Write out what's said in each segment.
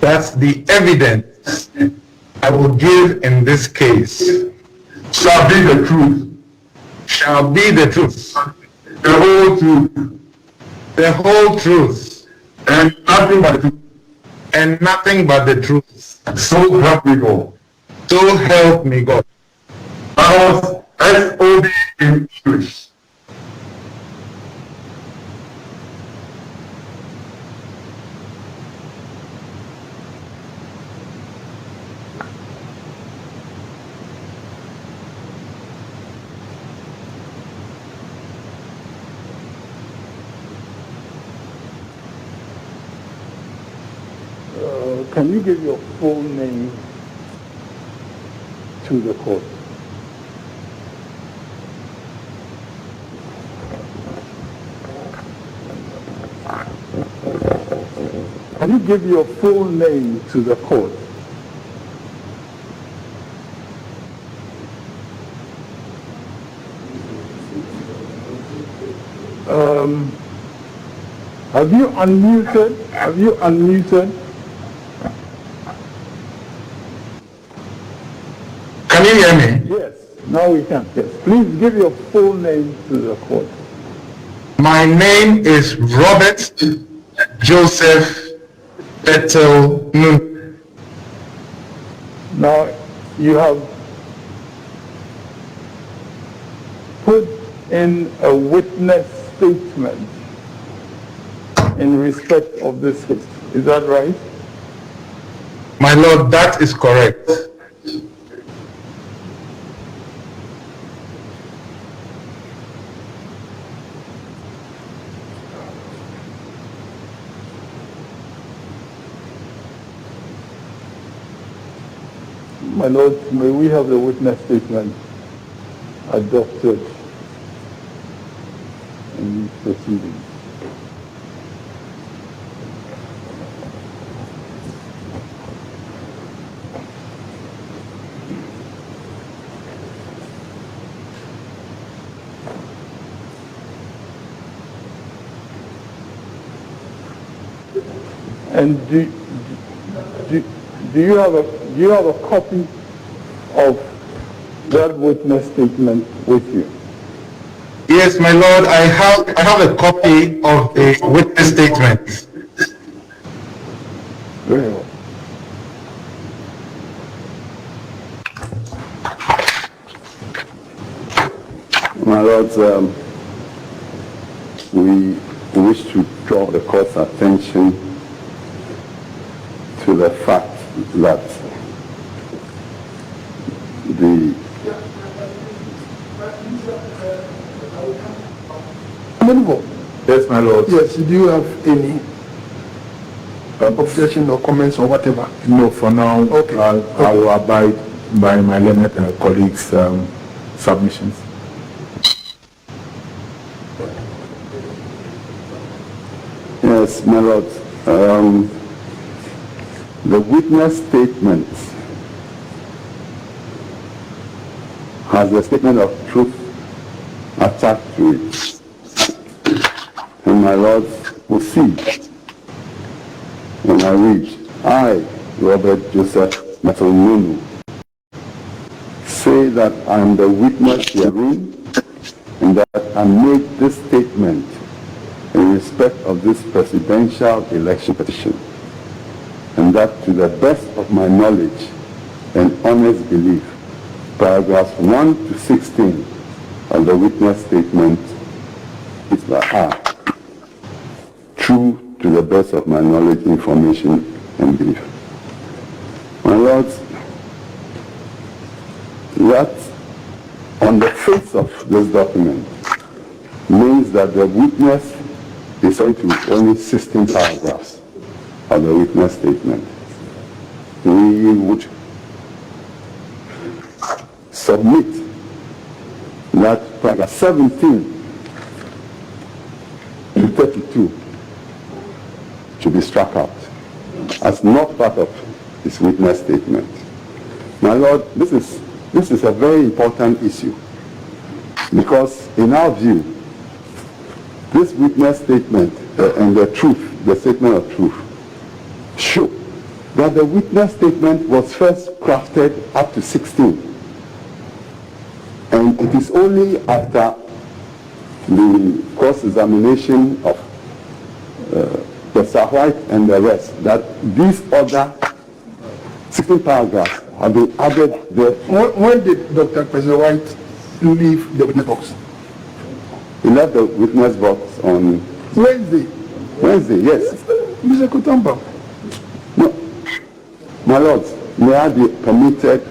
that the evidence I will give in this case shall be the truth, shall be the truth, the whole truth, the whole truth, and nothing but the truth. and nothing but the truth. So help me God. So help me God. That was SOB in English. Can you give your full name to the court? Can you give your full name to the court? Have you unmuted? Have you unmuted? Can you hear me? Yes, now we can. Yes. Please give your full name to the court. My name is Robert Joseph Bethel Nun. Now, you have put in a witness statement in respect of this case. Is that right? My Lord, that is correct. My Lord, may we have the witness statement adopted in these proceedings. And do you have a copy of that witness statement with you? Yes, my Lord, I have a copy of the witness statement. Very well. My Lord, we wish to draw the court's attention to the fact that the Yes, my Lord. Yes, do you have any objection or comments or whatever? No, for now, Okay. I will abide by my learned colleagues' submissions. Yes, my Lord. The witness statement has a statement of truth attached to it. And my Lord will see when I read, I, Robert Joseph Matonunu, say that I am the witness herein, and that I made this statement in respect of this presidential election petition, and that to the best of my knowledge and honest belief, paragraphs 1 to 16 of the witness statement is that true to the best of my knowledge, information, and belief. My Lords, that on the face of this document means that the witness is only 16 paragraphs of the witness statement. We would submit that paragraph 17 to 32 should be struck out as not part of his witness statement. My Lord, this is a very important issue, because in our view, this witness statement and the truth, the statement of truth, show that the witness statement was first crafted up to 16. And it is only after the cross-examination of Professor White and the rest that these other 16 paragraphs have been added there. When did Dr. President White leave the witness box? He left the witness box on Wednesday. Wednesday, yes. Mr. Kutamba. No, my lords, may I be permitted?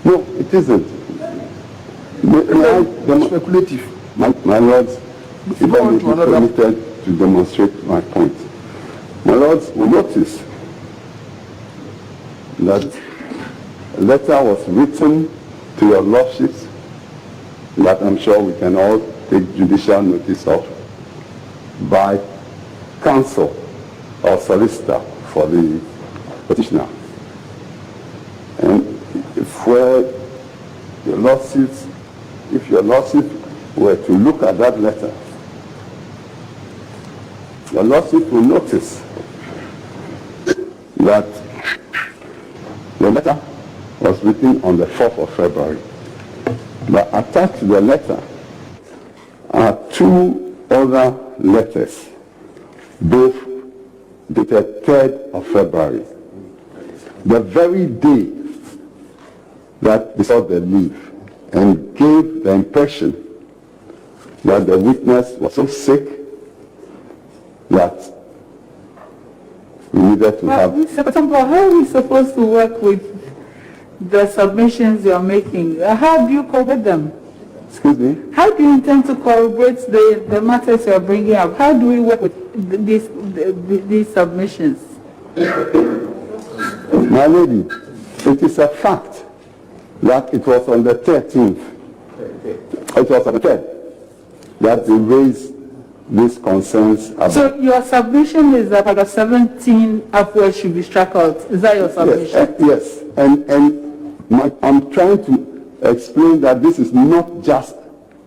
No, it isn't. May I Speculative. my lords, if I may be permitted to demonstrate my point. My lords, will notice that a letter was written to your lordships that I'm sure we can all take judicial notice of by counsel or solicitor for the petitioner. And if your lordship were to look at that letter, your lordship will notice that the letter was written on the 4th of February. But attached to the letter are two other letters, both dated 3rd of February, the very day that they sought the leave, and gave the impression that the witness was so sick that we needed to have... Mr. Katambo, how are we supposed to work with the submissions you're making? How do you corrobate them? Excuse me? How do you intend to corroborate the matters you're bringing up? How do we work with these submissions? My lady, it is a fact that it was on the 13th, it was on the 3rd, that they raised these concerns about... So your submission is that paragraph 17 upwards should be struck out. Is that your submission? Yes, and I'm trying to explain that this is not just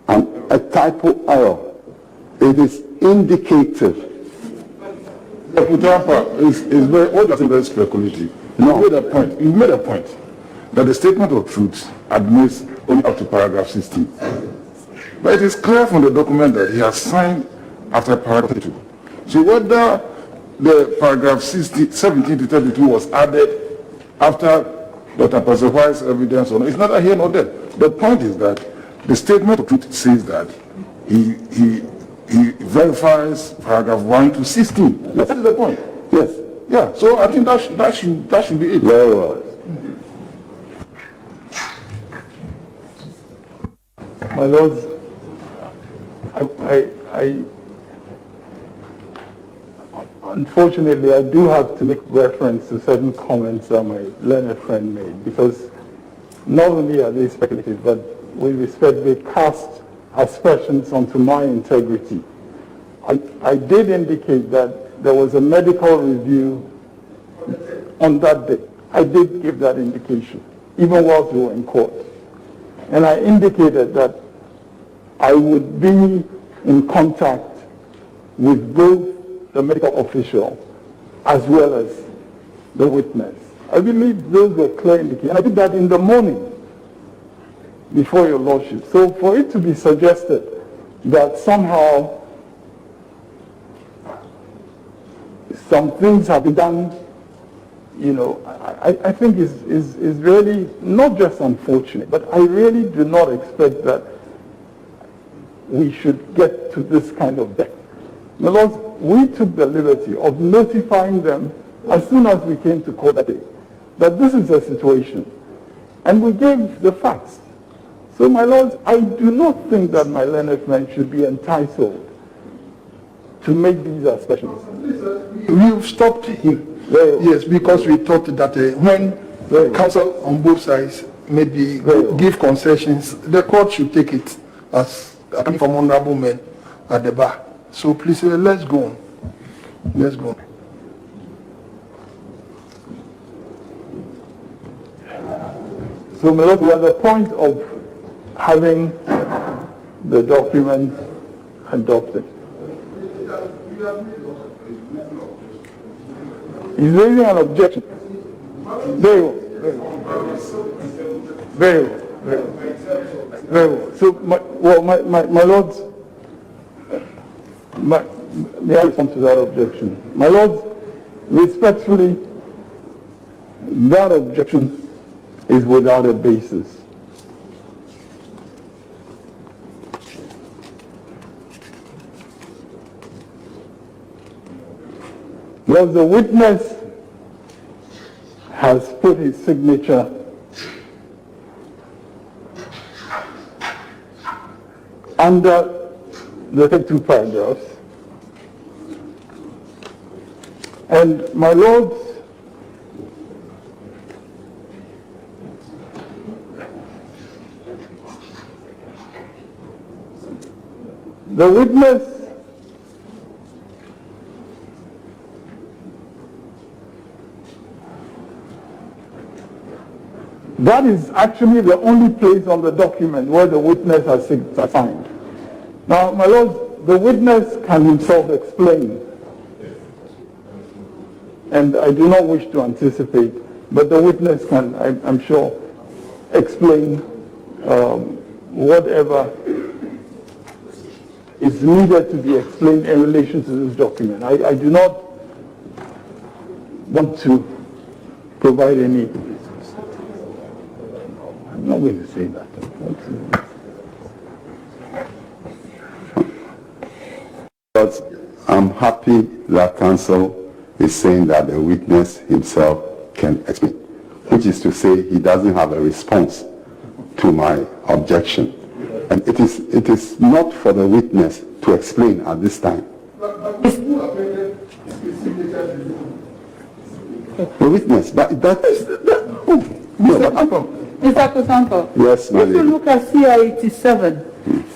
a typo error. It is indicative. What does it very speculative? No. You made a point that the statement of truth admits only up to paragraph 16. But it is clear from the document that he has signed after paragraph 32. So whether the paragraph 17 to 32 was added after Dr. President White's evidence or not, it's neither here nor there. The point is that the statement of truth says that he verifies paragraph 1 to 16. That is the point. Yes. Yeah, so I think that should be it. Very well. My lords, unfortunately, I do have to make reference to certain comments that my learned friend made, because not only are they speculative, but with respect, they cast aspersions onto my integrity. I did indicate that there was a medical review on that day. I did give that indication, even whilst we were in court. And I indicated that I would be in contact with both the medical official as well as the witness. I believe those were clear indications. I did that in the morning before your lordship. So for it to be suggested that somehow some things have been done, you know, I think is really not just unfortunate, but I really do not expect that we should get to this kind of depth. My lords, we took the liberty of notifying them as soon as we came to court that day that this is the situation, and we gave the facts. So, my lords, I do not think that my learned friend should be entitled to make these aspersions. We've stopped him. Yes, because we thought that when counsel on both sides maybe give concessions, the court should take it as coming from honorable men at the bar. So please, let's go on. Let's go on. So, my lord, we are at the point of having the document adopted. He's raising an objection. Very well. Very well. Very well. So, my lords, may I respond to that objection? My lords, respectfully, that objection is without a basis. Because the witness has put his signature under the 32 paragraphs. And my lords, the witness that is actually the only place on the document where the witness has signed. Now, my lords, the witness can himself explain. And I do not wish to anticipate, but the witness can, I'm sure, explain whatever is needed to be explained in relation to this document. I do not want to provide any. I'm not going to say that. But I'm happy that counsel is saying that the witness himself can explain, which is to say he doesn't have a response to my objection. And it is not for the witness to explain at this time. The witness, but that is... Mr. Kusanko, Yes, my if you lady. look at CI 87,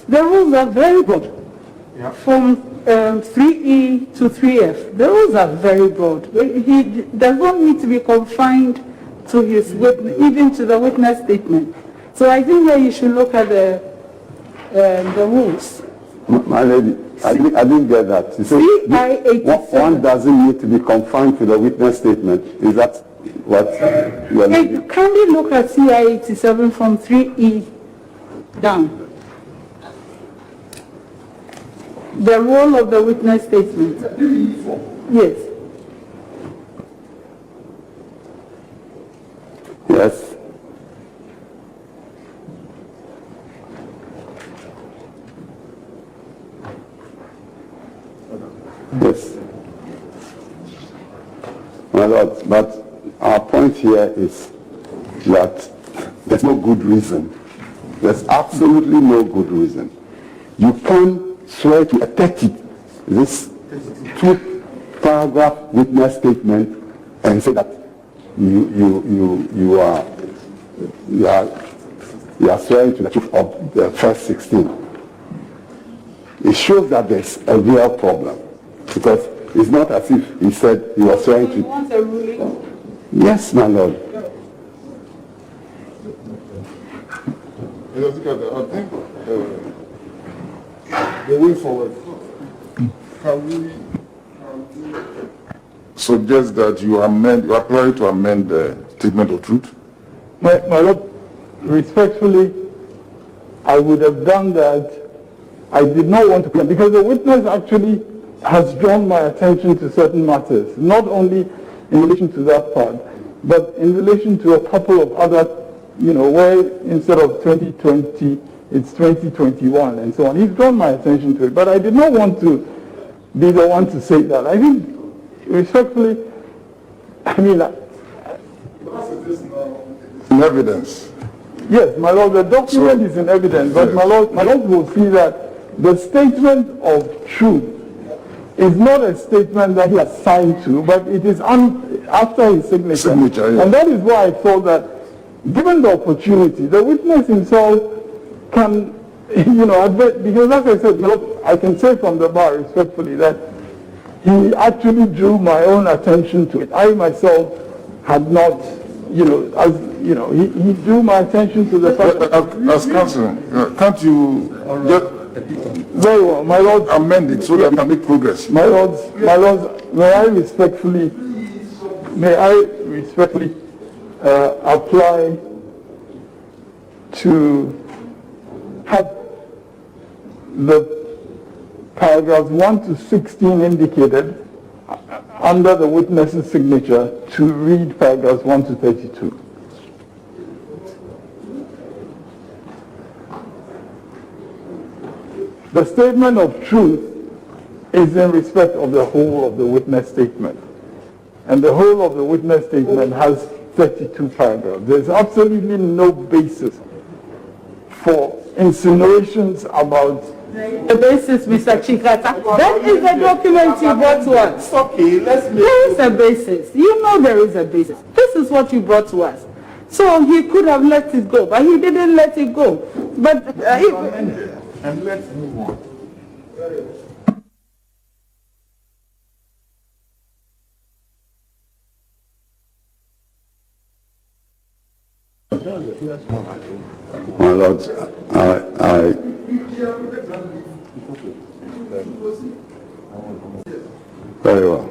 the rules are very broad. From 3E to 3F, the rules are very broad. He does not need to be confined to his witness, even to the witness statement. So I think that you should look at the rules. My lady, I didn't get that. You CI 87. one doesn't need to be confined to the witness statement. Is that what you are Hey, saying? kindly look at CI 87 from 3E down. The role of the witness statement. Yes. Yes. Yes. My lord, but our point here is that there's no good reason. There's absolutely no good reason. You can't swear to a 2-paragraph witness statement and say that you are swearing to the truth of the first 16. It shows that there's a real problem, because it's not as if he said he was swearing You to... want a ruling? Yes, my lord. I think the way forward, can we suggest that you apply to amend the statement of truth? My lord, respectfully, I would have done that. I did not want to, because the witness actually has drawn my attention to certain matters, not only in relation to that part, but in relation to a couple of other, where instead of 2020, it's 2021 and so on. He's drawn my attention to it, but I did not want to be the one to say that. I think, respectfully, In evidence. yes, my lord, the document is in evidence, but my lord will see that the statement of truth is not a statement that he has signed to, but it is after his signature. Yeah. And that is why I thought that, given the opportunity, the witness himself can, because as I said, I can say from the bar respectfully that he actually drew my own attention to it. I myself had not, he drew my attention to the fact that... As counsel, can't you just Very well, my lord, amend it so that we can make progress? my lords, may I respectfully May I respectfully apply to have the paragraphs 1 to 16 indicated under the witness's signature to read paragraphs 1 to 32. The statement of truth is in respect of the whole of the witness statement. And the whole of the witness statement has 32 paragraphs. There's absolutely no basis for insinuations about The basis, Mr. Chikata. That is the document you brought to us. Okay, let's make There is a basis. You know there is a basis. This is what you brought to us. So he could have let it go, but he didn't let it go. But and let's move on. My lords, I very well.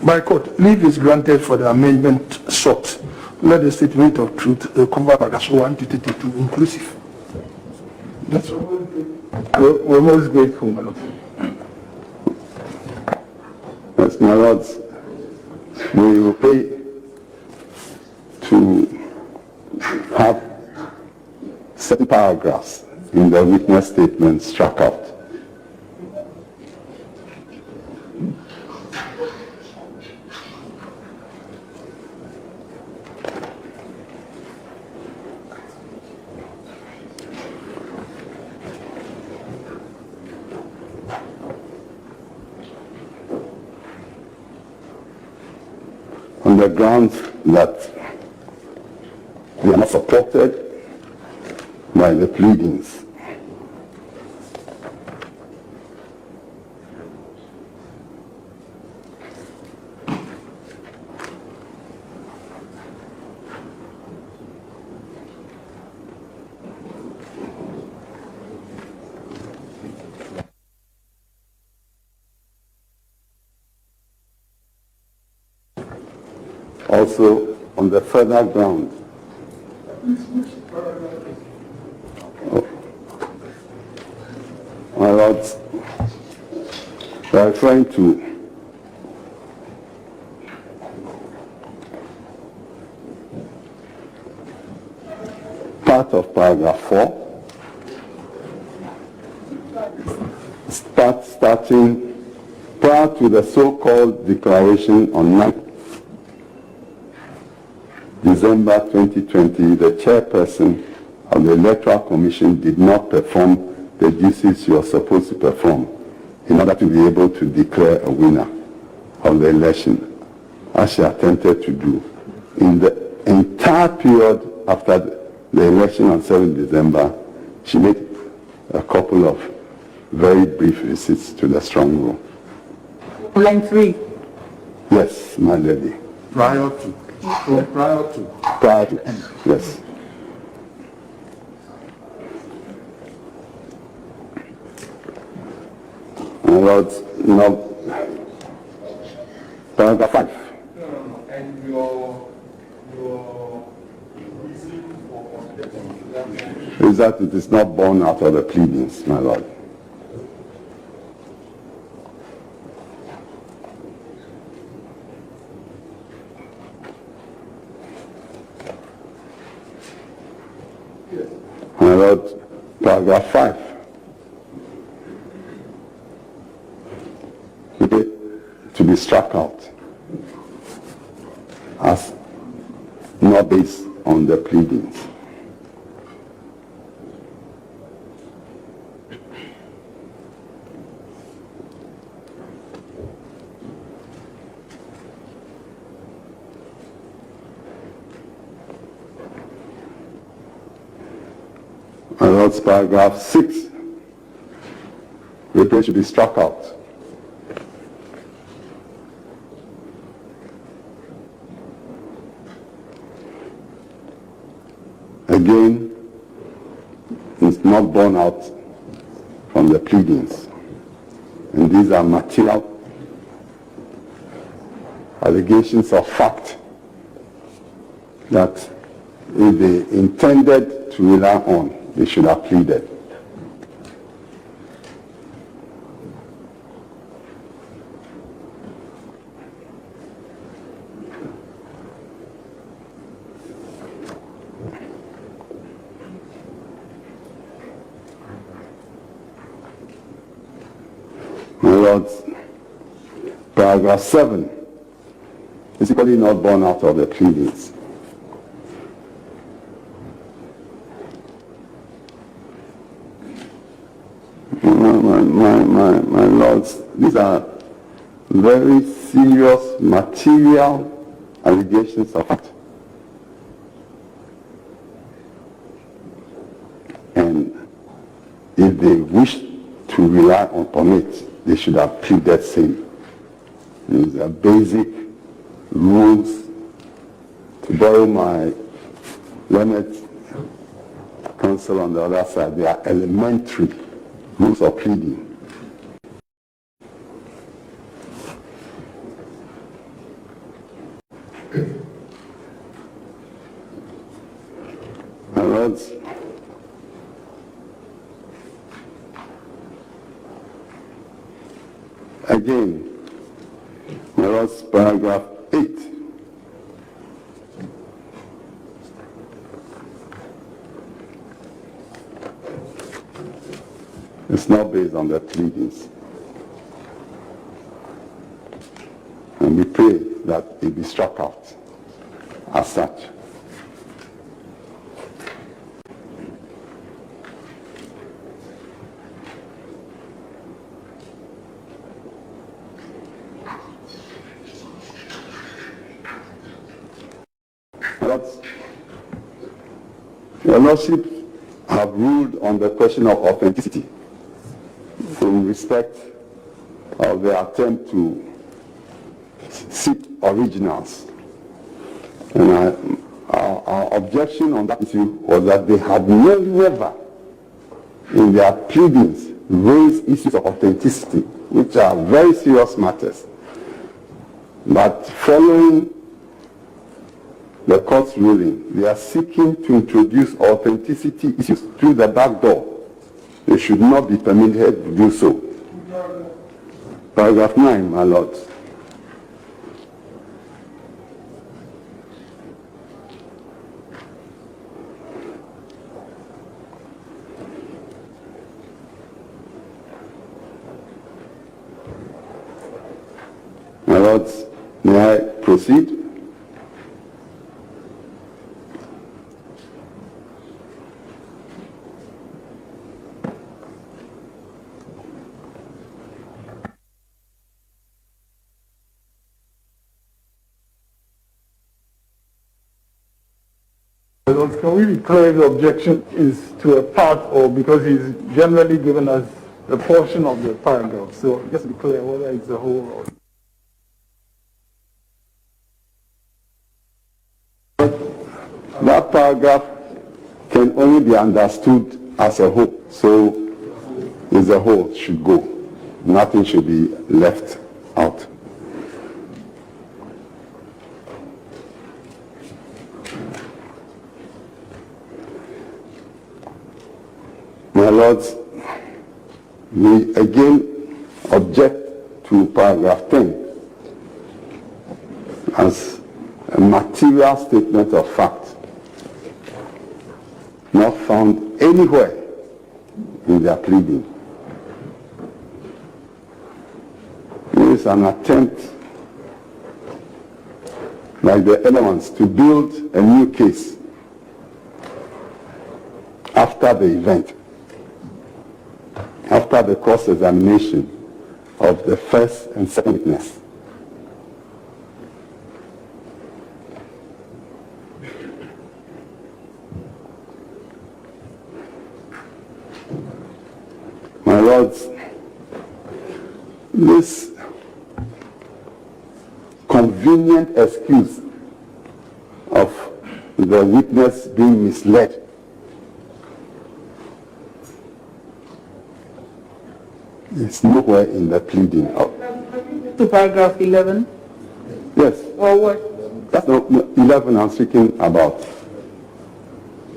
By court, leave is granted for the amendment sought. Let the statement of truth cover paragraphs 1 to 32 inclusive. That's all. we're most grateful, my lord. Yes, my lords, we will pay to have certain paragraphs in the witness statement struck out. On the grounds that they are not supported by the pleadings. Also, on the further ground, my lords, we are referring to part of paragraph 4, starting prior to the so-called declaration on 9th December 2020, the chairperson of the Electoral Commission did not perform the duties she was supposed to perform in order to be able to declare a winner of the election, as she attempted to do. In the entire period after the election on 7th December, she made a couple of very brief visits to the strong room. line 3. Yes, my lady. Prior to. Prior to, yes. My lords, now, paragraph 5. And your reason for consideration Is that it is not born out of the pleadings, my lord. My Lord, paragraph 5. Okay, to be struck out as not based on the pleadings. My Lord's paragraph 6. Repair should be struck out. Again, it's not borne out from the pleadings. And these are material allegations of fact that if they intended to rely on, they should have pleaded. My Lords, paragraph 7 is equally not borne out of the pleadings. My Lords, these are very serious material allegations of fact. And if they wish to rely upon it, they should have pleaded same. These are basic rules. To borrow my learned counsel on the other side, they are elementary rules of pleading. My Lords, again, my Lords, paragraph 8. It's not based on the pleadings. And we pray that it be struck out as such. Your Lordship have ruled on the question of authenticity in respect of the attempt to seek originals. And our objection on that issue was that they had never in their pleadings raised issues of authenticity, which are very serious matters. But following the court's ruling, they are seeking to introduce authenticity issues through the back door. They should not be permitted to do so. Paragraph 9, my Lord. My Lords, may I proceed? Can we be clear if the objection is to a part or because he's generally given us a portion of the paragraph? So just be clear whether it's the whole or... That paragraph can only be understood as a whole. So as a whole should go. Nothing should be left out. My Lords, we again object to paragraph 10 as a material statement of fact. not found anywhere in their pleading. It is an attempt, like the other ones, to build a new case after the event, after the cross-examination of the first and second witness. My lords, this convenient excuse of the witness being misled is nowhere in the pleading. To paragraph 11, Yes, or what? that's not 11 I'm speaking about.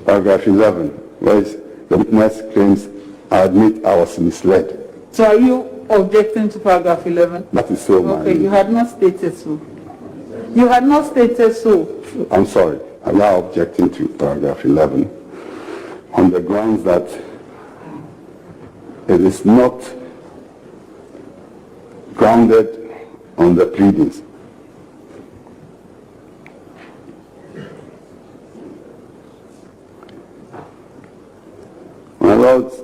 Paragraph 11, where the witness claims, I admit I was misled. So are you objecting to paragraph 11? That is so, Okay, you my... had not stated so. You had not stated so. I'm sorry, I'm now objecting to paragraph 11 on the grounds that it is not grounded on the pleadings. My lords,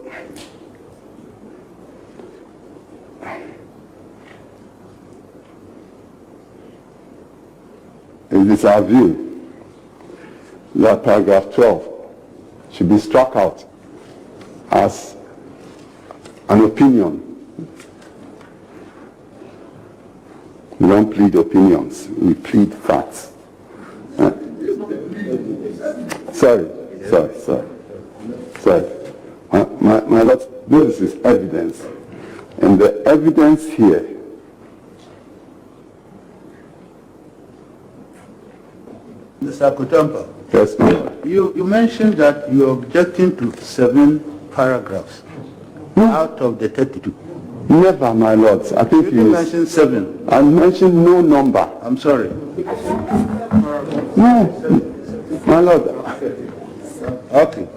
it is our view that paragraph 12 should be struck out as an opinion. We don't plead opinions, we plead facts. Sorry. My lords, this is evidence. And the evidence here Mr. Kutampa, yes, my lord. you mentioned that you are objecting to 7 paragraphs out of the 32. Never, my lords. I think You mentioned 7. I mentioned no number. I'm sorry. No, my lord. Okay.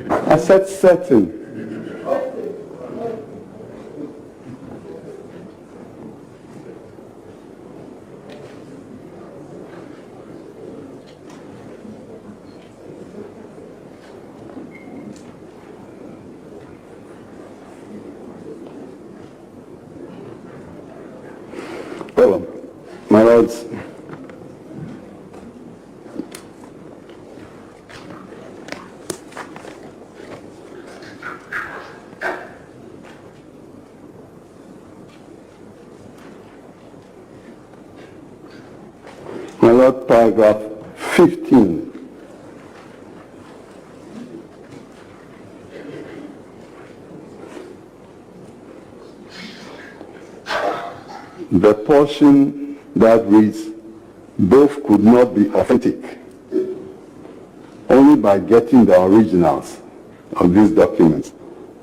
I said certain. Well, my lords, paragraph 15. The portion that reads, both could not be authentic. Only by getting the originals of these documents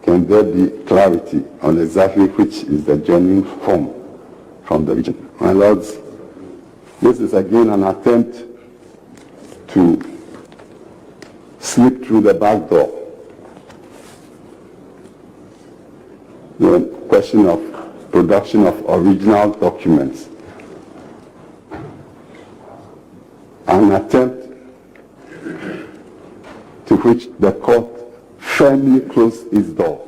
can there be clarity on exactly which is the genuine form from the region. My lords, this is again an attempt to slip through the back door. The question of production of original documents. An attempt to which the court firmly closed its door.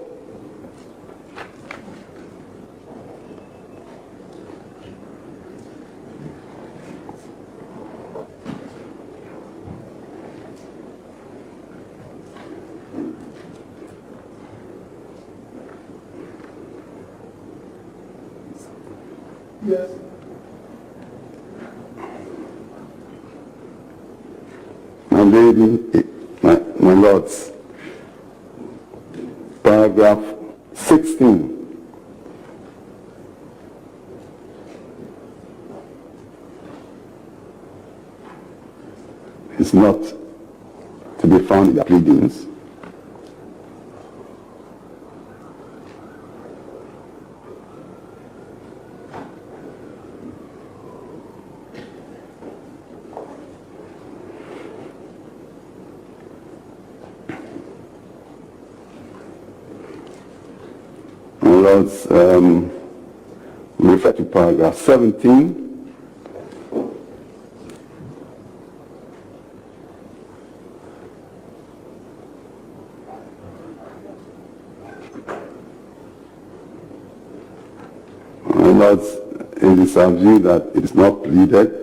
Yes. My lady, my lords, paragraph 16. Is not to be found in the pleadings. Lords, we refer to paragraph 17. My Lords, it is our view that it is not pleaded.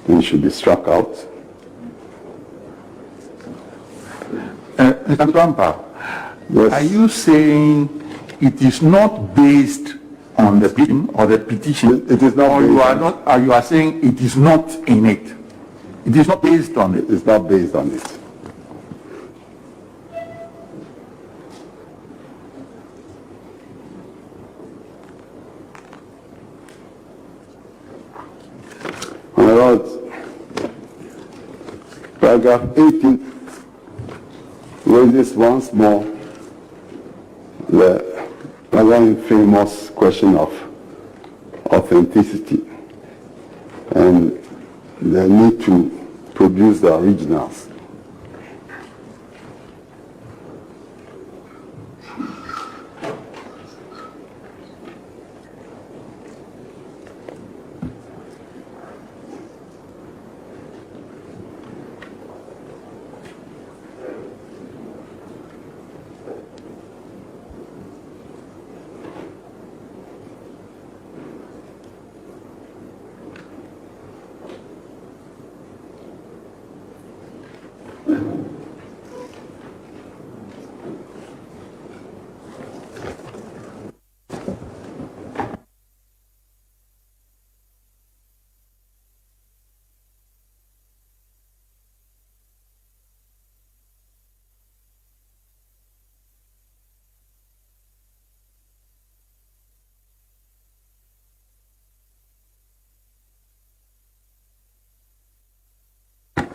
It should be struck out. Mr. Trumpa, Yes. are you saying it is not based on the petition or the petition? It is not Or based you are on- not, or you are saying it is not in it? It is not based on it. It's not based on it. My Lords, paragraph 18 raises once more the rather famous question of authenticity and the need to produce the originals.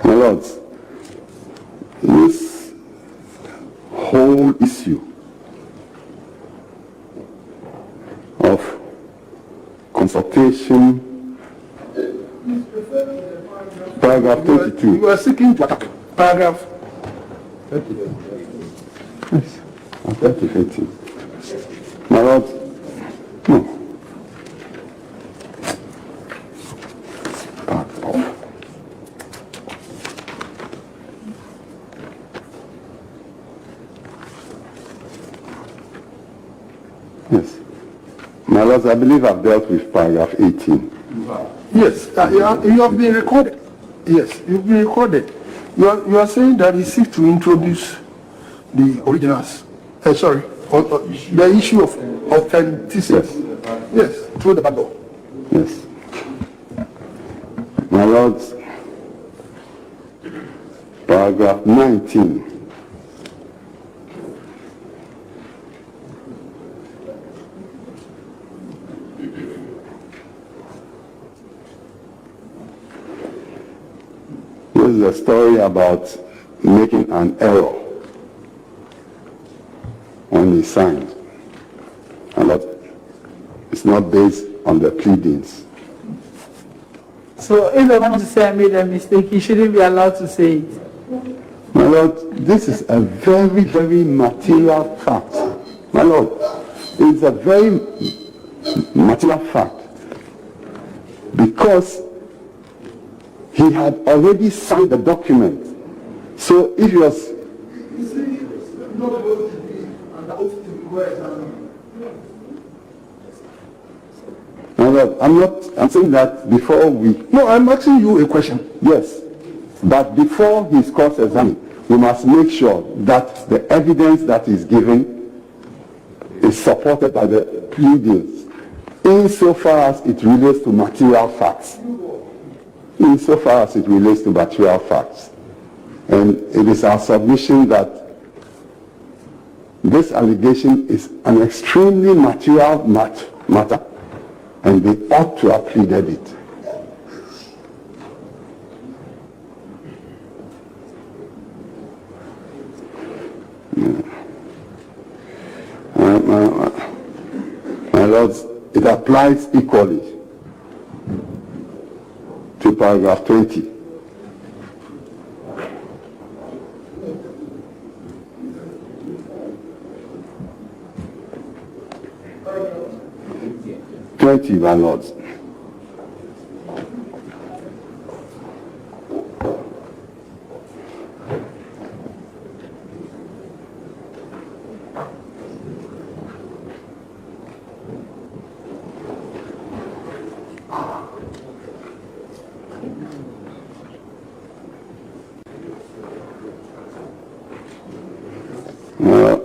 My Lords, this whole issue of consultation, paragraph 22. You are seeking to attack paragraph. Paragraph 18. My Lord, no. Part of. Yes. My Lords, I believe I've dealt with paragraph 18. Yes, you have been recorded. Yes, you've been recorded. You are saying that he seeks to introduce the originals. The issue of authenticity. Yes, through the back door. Yes. My Lords, paragraph 19. This is a story about making an error when he signed. And that it's not based on the pleadings. So if I want to say I made a mistake, he shouldn't be allowed to say it. My Lord, this is a very, very material fact. My Lord, it's a very material fact because he had already signed the document. So if he was... My Lord, I'm saying that before we... No, I'm asking you a question. Yes, but before he's cross-examined, we must make sure that the evidence that is given is supported by the pleadings, insofar as it relates to material facts. Insofar as it relates to material facts. And it is our submission that this allegation is an extremely material matter, and they ought to have pleaded it. My Lords, it applies equally to paragraph 20. My lords.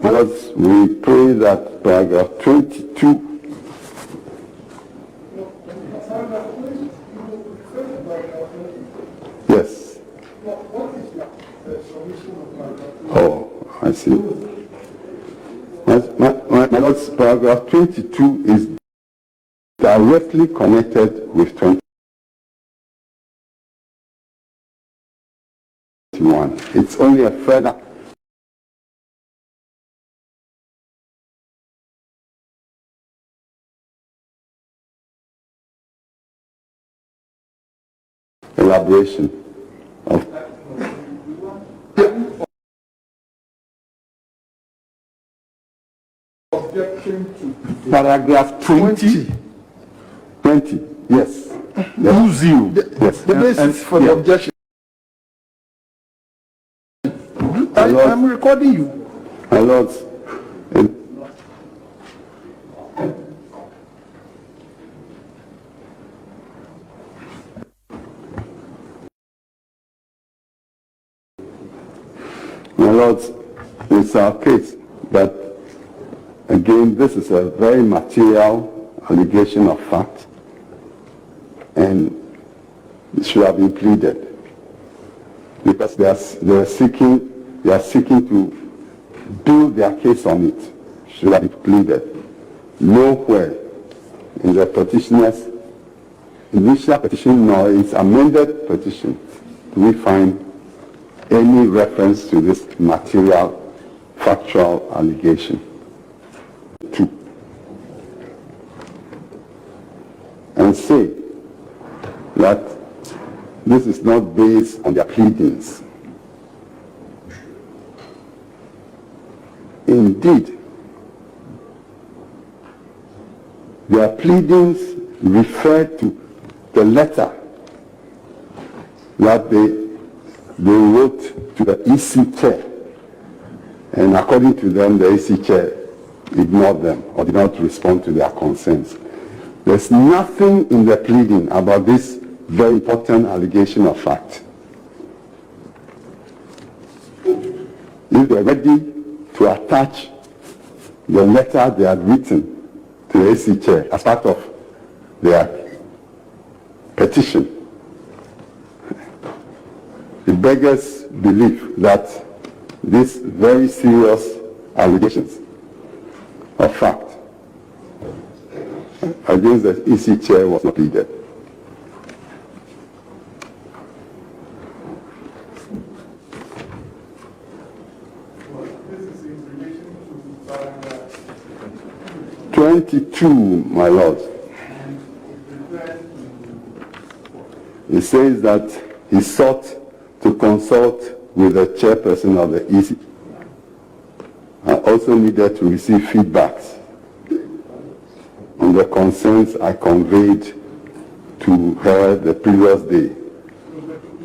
Lords, we pray that paragraph 22 Yes. Oh, I see. My lords, paragraph 22 is directly connected with 21. It's only a further elaboration of Paragraph 20. 20. Yes. 20. Yes. The basis for the objection. I'm recording you. My lords, it's our case, but again, this is a very material allegation of fact, and it should have been pleaded, because they are seeking to build their case on it. Should have been pleaded. Nowhere in the petitioner's initial petition nor its amended petition do we find any reference to this material, factual allegation. 2. And say that this is not based on their pleadings. Indeed, their pleadings refer to the letter that they wrote to the EC chair, and according to them, the EC chair ignored them or did not respond to their concerns. There's nothing in the pleading about this very important allegation of fact. If they're ready to attach the letter they had written to the EC chair as part of their petition, it beggars belief that these very serious allegations of fact against the EC chair was not pleaded. This is in relation to paragraph 22, my lord. It says that he sought to consult with the chairperson of the EC. I also needed to receive feedbacks on the concerns I conveyed to her the previous day.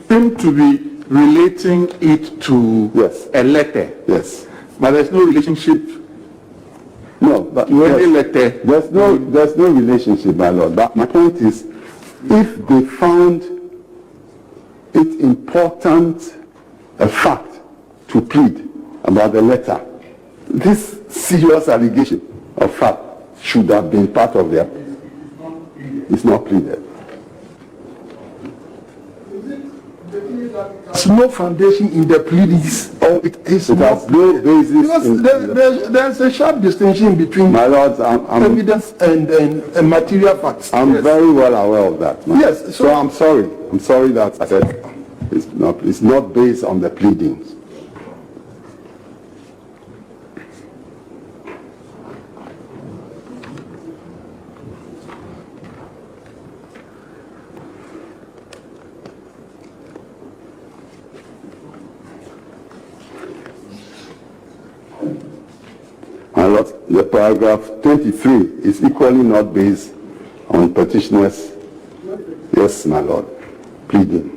Seem to be relating it to a letter. Yes. But there's no relationship. No, but to any letter. There's no relationship, my lord. But my point is, if they found it important a fact to plead about the letter, this serious allegation of fact should have been part of their. It's not pleaded. There's no foundation in the pleadings. It is It has no basis. Because there's a sharp distinction between my lords, evidence and material facts. I'm very well aware of that. Yes. So I'm sorry. I'm sorry that I said it's not based on the pleadings. Lord, the paragraph 23 is equally not based on petitioner's, yes, my Lord, pleading.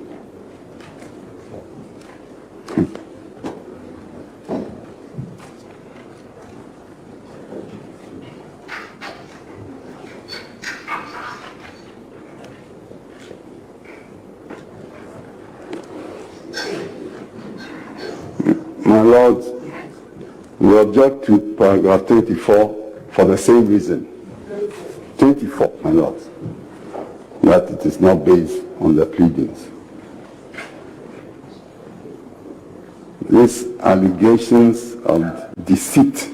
My Lord, we object to paragraph 24 for the same reason. 24, my Lord, that it is not based on the pleadings. These allegations of deceit,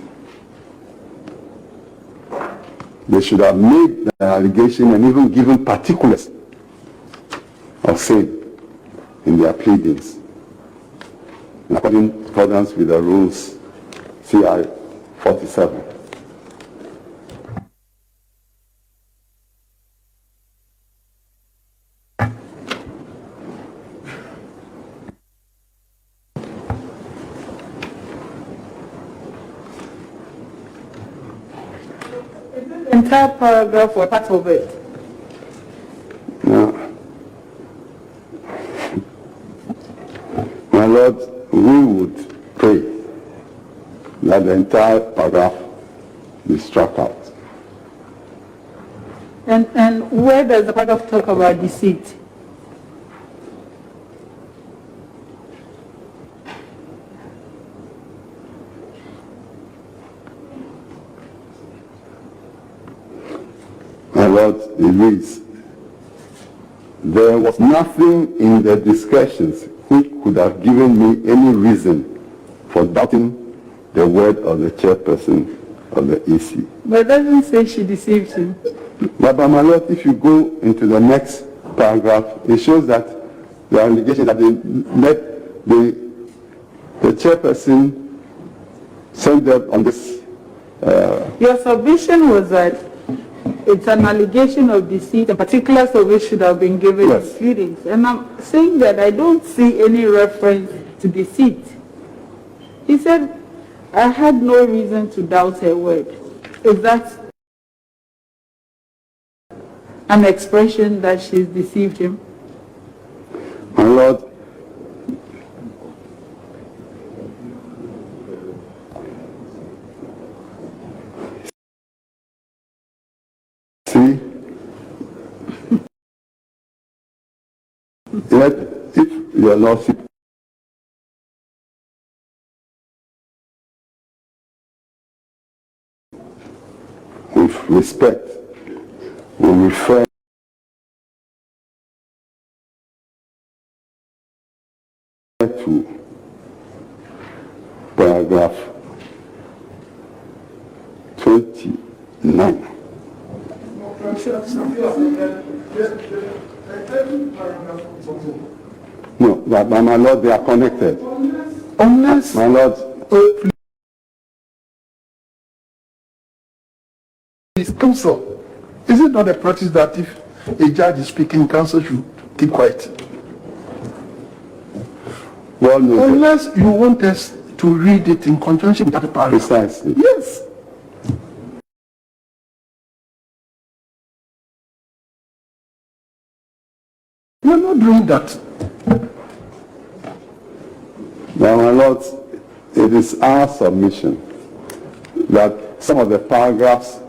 they should have made the allegation and even given particulars of sin in their pleadings, in accordance with the rules CI 47. The entire paragraph or part of it? Now, my Lord, we would pray that the entire paragraph be struck out. And where does the paragraph talk about deceit? My Lord, it reads, there was nothing in the discussions which could have given me any reason for doubting the word of the chairperson of the EC. But it doesn't say she deceived him. But my Lord, if you go into the next paragraph, it shows that the allegation that the chairperson sent them on this. Your submission was that it's an allegation of deceit, and particulars of it should have been given in Yes. pleadings. And I'm saying that I don't see any reference to deceit. He said, I had no reason to doubt her word. Is that an expression that she's deceived him? My Lord, see, yet if your lordship with respect will refer to paragraph 29. No, but my Lord, they are connected. Unless, My Lord, please, counsel, is it not a practice that if a judge is speaking, counsel should keep quiet? well noted. Unless you want us to read it in conjunction with that paragraph. Precisely. Yes. We are not doing that. Now, my Lord, it is our submission that some of the paragraphs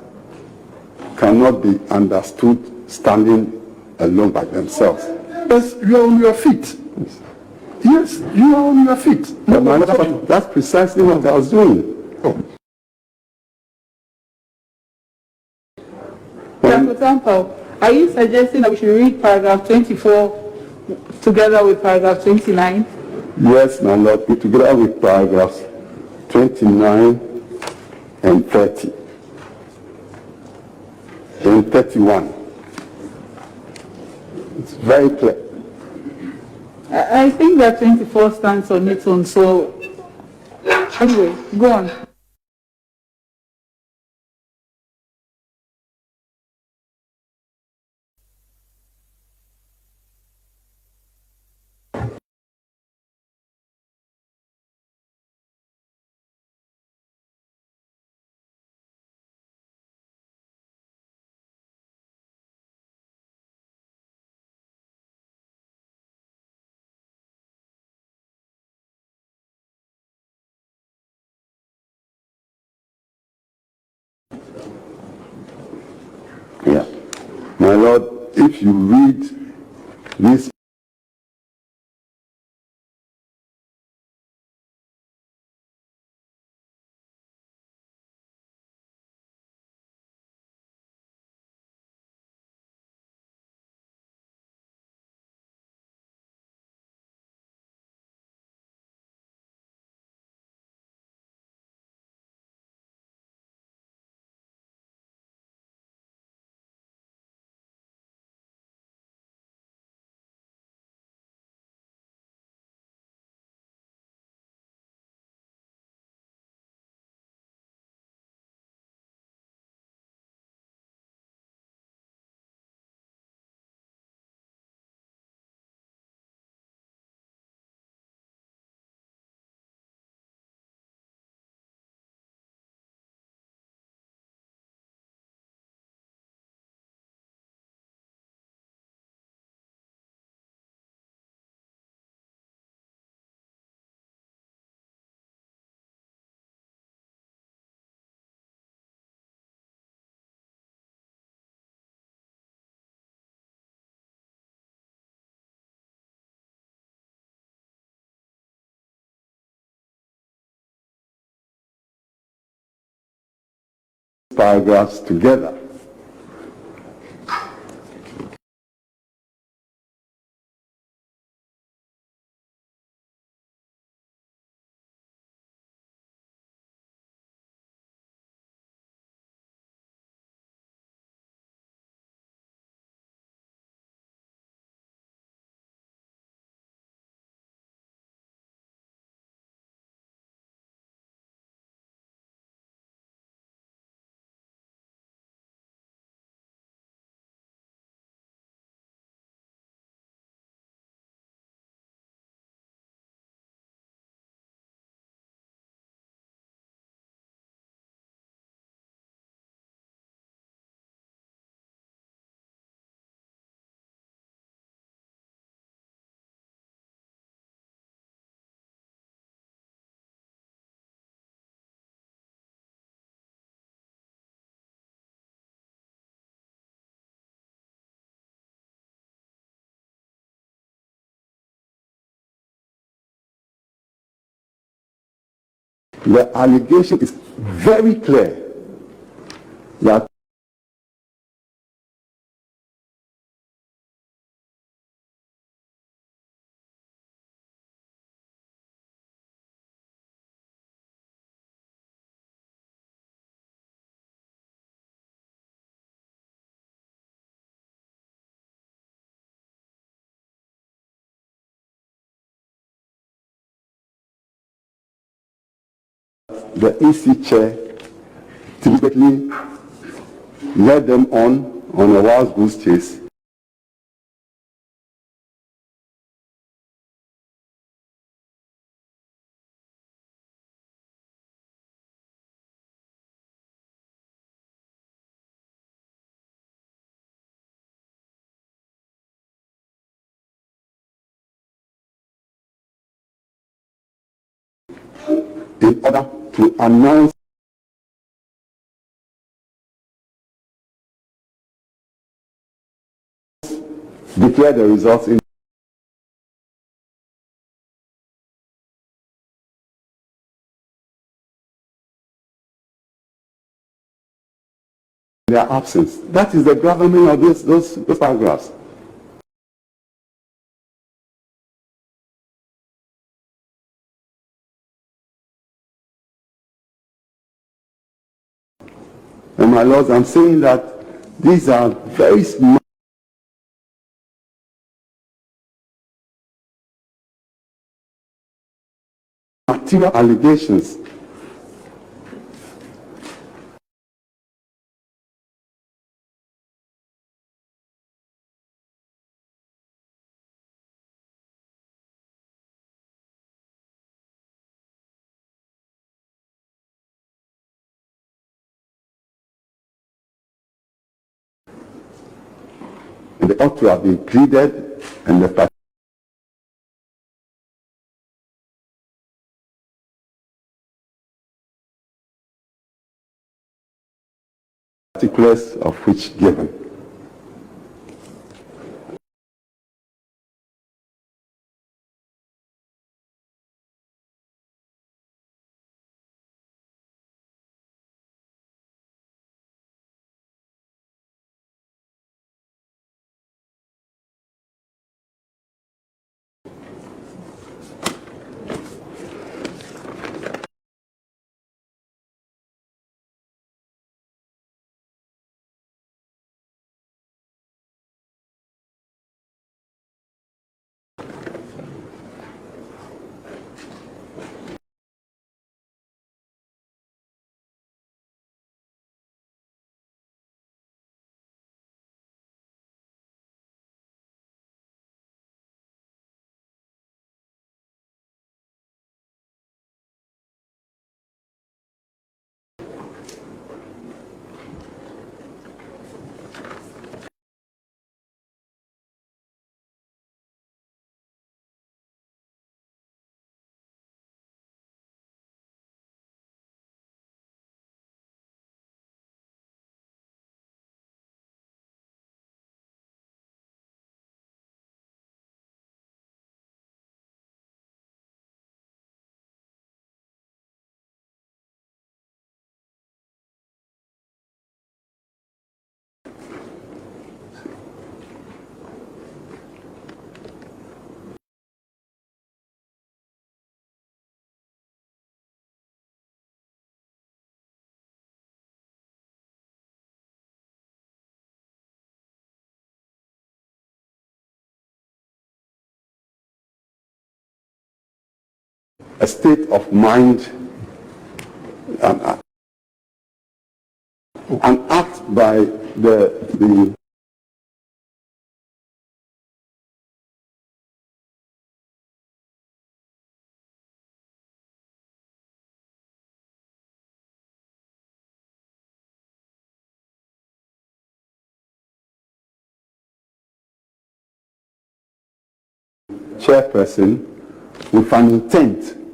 cannot be understood standing alone by themselves. Yes, you are on your feet. Yes, you are on your feet. But my Lord, that's precisely what I was doing. Dr. Tampo, are you suggesting that we should read paragraph 24 together with paragraph 29? Yes, my Lord, together with paragraphs 29 and 30 and 31. It's very clear. I think that 24 stands on its own, so anyway, go on. Yeah. My Lord, if you read this paragraphs together. The allegation is very clear that the EC chair typically led them on a wild goose chase. In order to announce declare the results in their absence. That is the gravamen of those paragraphs. And my lords, I'm saying that these are very smart material allegations. They ought to have been pleaded, and the particulars of which given. A state of mind, an act by the chairperson with an intent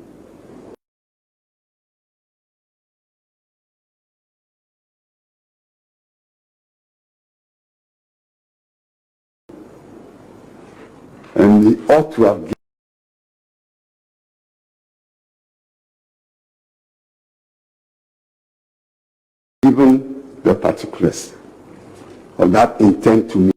and he ought to have given the particulars of that intent to me.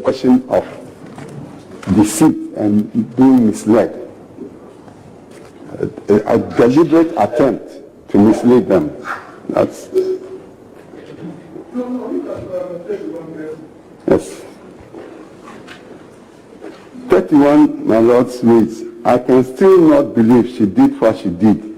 question of deceit and being misled. A deliberate attempt to mislead them. That's... Yes. 31, my lords, reads, I can still not believe she did what she did